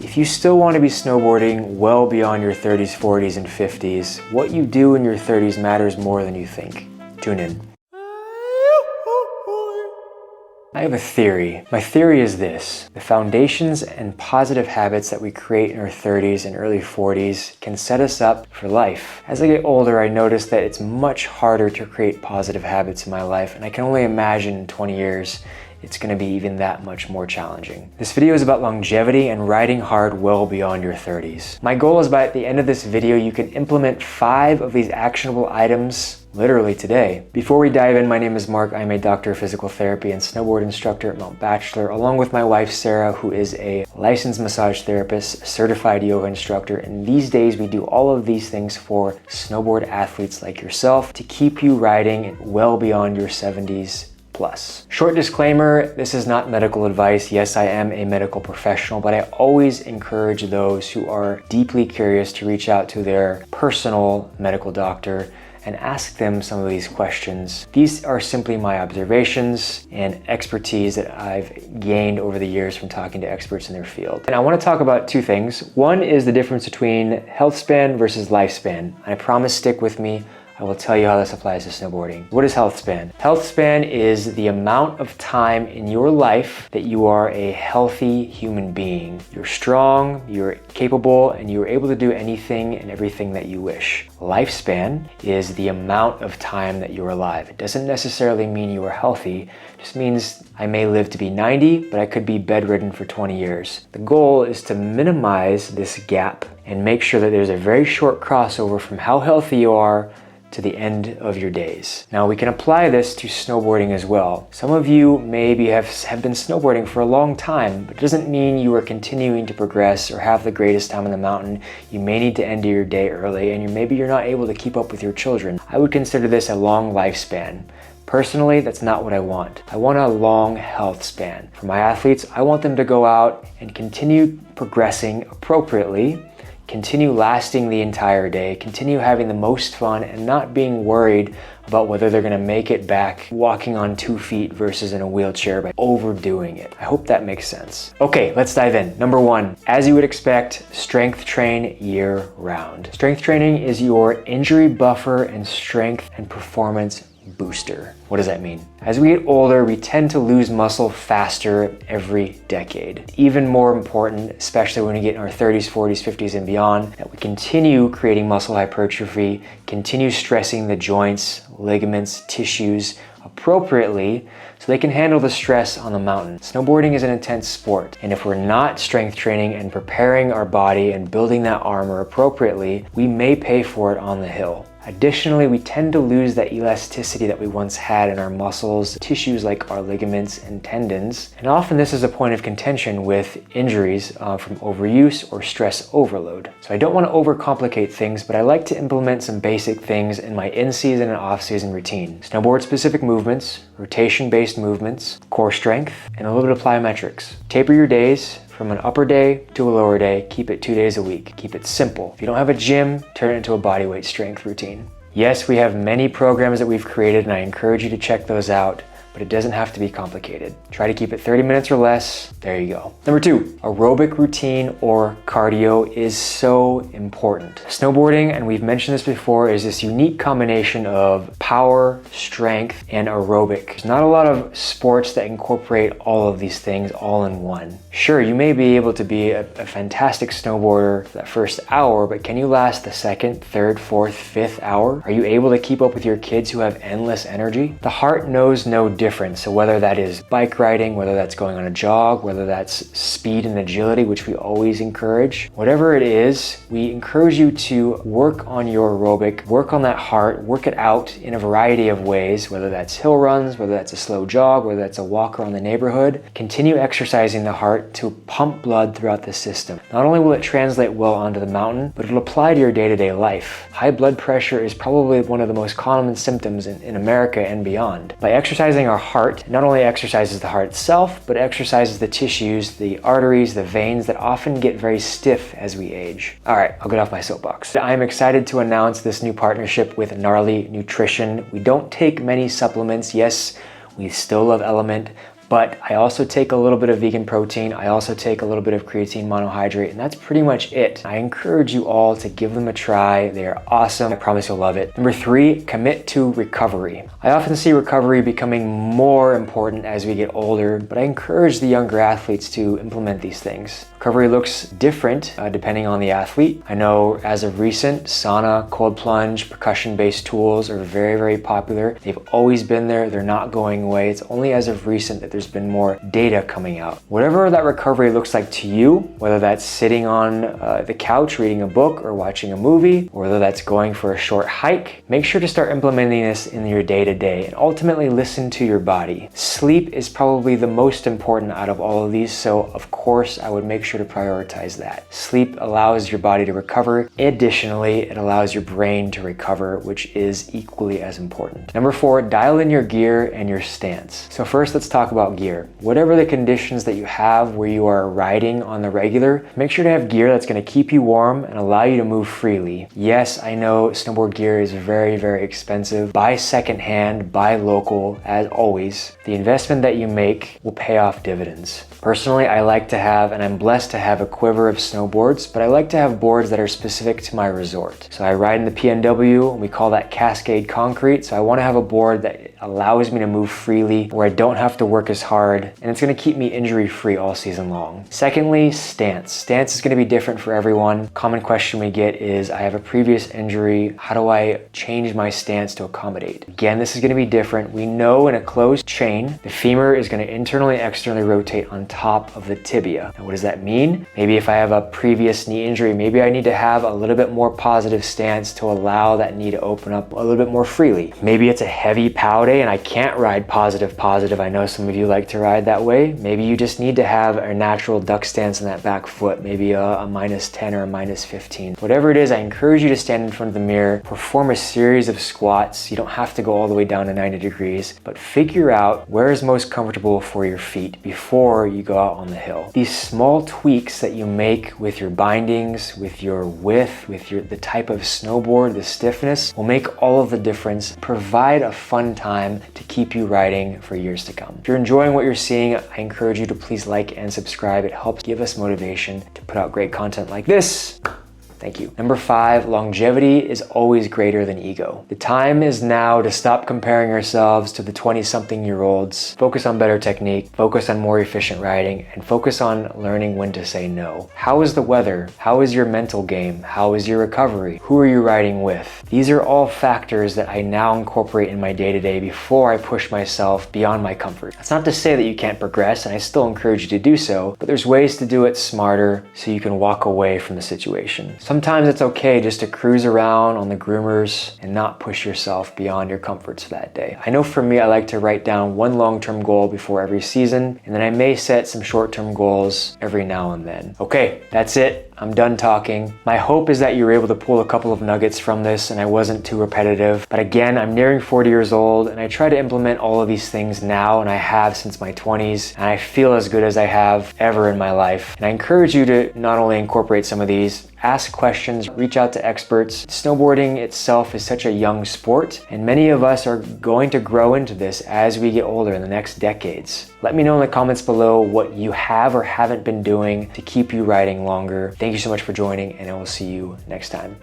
If you still want to be snowboarding well beyond your 30s, 40s, and 50s, what you do in your 30s matters more than you think. Tune in. I have a theory. My theory is this: the foundations and positive habits that we create in our 30s and early 40s can set us up for life. As I get older, I notice that it's much harder to create positive habits in my life, and I can only imagine in 20 years it's going to be even that much more challenging. This video is about longevity and riding hard well beyond your 30s. My goal is by the end of this video, you can implement 5 of these actionable items literally today. Before we dive in, my name is Mark. I'm a doctor of physical therapy and snowboard instructor at Bachelor, along with my wife, Sarah, who is a licensed massage therapist, certified yoga instructor. And these days we do all of these things for snowboard athletes like yourself to keep you riding well beyond your 70s. Plus. Short disclaimer, this is not medical advice. Yes, I am a medical professional, but I always encourage those who are deeply curious to reach out to their personal medical doctor and ask them some of these questions. These are simply my observations and expertise that I've gained over the years from talking to experts in their field. And I want to talk about 2 things. One is the difference between health span versus lifespan. I promise, stick with me. I will tell you how this applies to snowboarding. What is health span? Health span is the amount of time in your life that you are a healthy human being. You're strong, you're capable, and you're able to do anything and everything that you wish. Lifespan is the amount of time that you're alive. It doesn't necessarily mean you are healthy. It just means I may live to be 90, but I could be bedridden for 20 years. The goal is to minimize this gap and make sure that there's a very short crossover from how healthy you are to the end of your days. Now we can apply this to snowboarding as well. Some of you maybe have been snowboarding for a long time, but it doesn't mean you are continuing to progress or have the greatest time on the mountain. You may need to end your day early, and maybe you're not able to keep up with your children. I would consider this a long lifespan. Personally, that's not what I want. I want a long health span. For my athletes, I want them to go out and continue progressing appropriately, continue lasting the entire day, continue having the most fun, and not being worried about whether they're gonna make it back walking on 2 feet versus in a wheelchair by overdoing it. I hope that makes sense. Okay, let's dive in. Number 1, as you would expect, strength train year round. Strength training is your injury buffer and strength and performance booster. What does that mean? As we get older, we tend to lose muscle faster every decade. Even more important, especially when we get in our 30s, 40s, 50s, and beyond, that we continue creating muscle hypertrophy, continue stressing the joints, ligaments, tissues appropriately so they can handle the stress on the mountain. Snowboarding is an intense sport, and if we're not strength training and preparing our body and building that armor appropriately, we may pay for it on the hill. Additionally, we tend to lose that elasticity that we once had in our muscles, tissues like our ligaments and tendons. And often this is a point of contention with injuries from overuse or stress overload. So I don't want to overcomplicate things, but I like to implement some basic things in my in-season and off-season routine. Snowboard-specific movements, rotation-based movements, core strength, and a little bit of plyometrics. Taper your days from an upper day to a lower day. Keep it 2 days a week. Keep it simple. If you don't have a gym, turn it into a bodyweight strength routine. Yes, we have many programs that we've created, and I encourage you to check those out, but it doesn't have to be complicated. Try to keep it 30 minutes or less. There you go. Number 2, aerobic routine or cardio is so important. Snowboarding, and we've mentioned this before, is this unique combination of power, strength, and aerobic. There's not a lot of sports that incorporate all of these things all in one. Sure, you may be able to be a fantastic snowboarder for that first hour, but can you last the 2nd, 3rd, 4th, 5th hour? Are you able to keep up with your kids who have endless energy? The heart knows no difference. So whether that is bike riding, whether that's going on a jog, whether that's speed and agility, which we always encourage, whatever it is, we encourage you to work on your aerobic, work on that heart, work it out in a variety of ways, whether that's hill runs, whether that's a slow jog, whether that's a walk around the neighborhood. Continue exercising the heart to pump blood throughout the system. Not only will it translate well onto the mountain, but it'll apply to your day-to-day life. High blood pressure is probably one of the most common symptoms in America and beyond. By exercising our heart, it not only exercises the heart itself, but exercises the tissues, the arteries, the veins that often get very stiff as we age. All right, I'll get off my soapbox. I'm excited to announce this new partnership with Gnarly Nutrition. We don't take many supplements. Yes, we still love Element, but I also take a little bit of vegan protein. I also take a little bit of creatine monohydrate, and that's pretty much it. I encourage you all to give them a try. They are awesome. I promise you'll love it. Number 3, commit to recovery. I often see recovery becoming more important as we get older, but I encourage the younger athletes to implement these things. Recovery looks different depending on the athlete. I know as of recent, sauna, cold plunge, percussion-based tools are very, very popular. They've always been there. They're not going away. It's only as of recent that there's been more data coming out. Whatever that recovery looks like to you, whether that's sitting on the couch reading a book or watching a movie, or whether that's going for a short hike, make sure to start implementing this in your day-to-day and ultimately listen to your body. Sleep is probably the most important out of all of these, so of course I would make sure to prioritize that. Sleep allows your body to recover. Additionally, it allows your brain to recover, which is equally as important. Number 4, dial in your gear and your stance. So first, let's talk about gear. Whatever the conditions that you have where you are riding on the regular, make sure to have gear that's going to keep you warm and allow you to move freely. Yes, I know snowboard gear is very, very expensive. Buy secondhand, buy local, as always. The investment that you make will pay off dividends. Personally, I like to have, and I'm blessed to have, a quiver of snowboards, but I like to have boards that are specific to my resort. So I ride in the PNW, and we call that Cascade Concrete. So I want to have a board that allows me to move freely, where I don't have to work as hard, and it's going to keep me injury-free all season long. Secondly, stance. Stance is going to be different for everyone. Common question we get is, I have a previous injury. How do I change my stance to accommodate? Again, this is going to be different. We know in a closed chain, the femur is going to internally and externally rotate on top of the tibia. And what does that mean? Maybe if I have a previous knee injury, maybe I need to have a little bit more positive stance to allow that knee to open up a little bit more freely. Maybe it's a heavy pow day and I can't ride positive. I know some of you like to ride that way. Maybe you just need to have a natural duck stance in that back foot, maybe a -10 or a -15. Whatever it is, I encourage you to stand in front of the mirror, perform a series of squats. You don't have to go all the way down to 90 degrees, but figure out where is most comfortable for your feet before you go out on the hill. These small tweaks that you make with your bindings, with your width, with the type of snowboard, the stiffness, will make all of the difference. Provide a fun time to keep you riding for years to come. If you're enjoying what you're seeing, I encourage you to please like and subscribe. It helps give us motivation to put out great content like this. Thank you. Number 5, longevity is always greater than ego. The time is now to stop comparing ourselves to the 20-something-year-olds. Focus on better technique, focus on more efficient riding, and focus on learning when to say no. How is the weather? How is your mental game? How is your recovery? Who are you riding with? These are all factors that I now incorporate in my day-to-day before I push myself beyond my comfort. That's not to say that you can't progress, and I still encourage you to do so, but there's ways to do it smarter so you can walk away from the situation. Sometimes it's okay just to cruise around on the groomers and not push yourself beyond your comforts for that day. I know for me, I like to write down one long-term goal before every season, and then I may set some short-term goals every now and then. Okay, that's it. I'm done talking. My hope is that you were able to pull a couple of nuggets from this and I wasn't too repetitive. But again, I'm nearing 40 years old and I try to implement all of these things now, and I have since my 20s, and I feel as good as I have ever in my life. And I encourage you to not only incorporate some of these, ask questions, reach out to experts. Snowboarding itself is such a young sport, and many of us are going to grow into this as we get older in the next decades. Let me know in the comments below what you have or haven't been doing to keep you riding longer. Thank you so much for joining, and I will see you next time.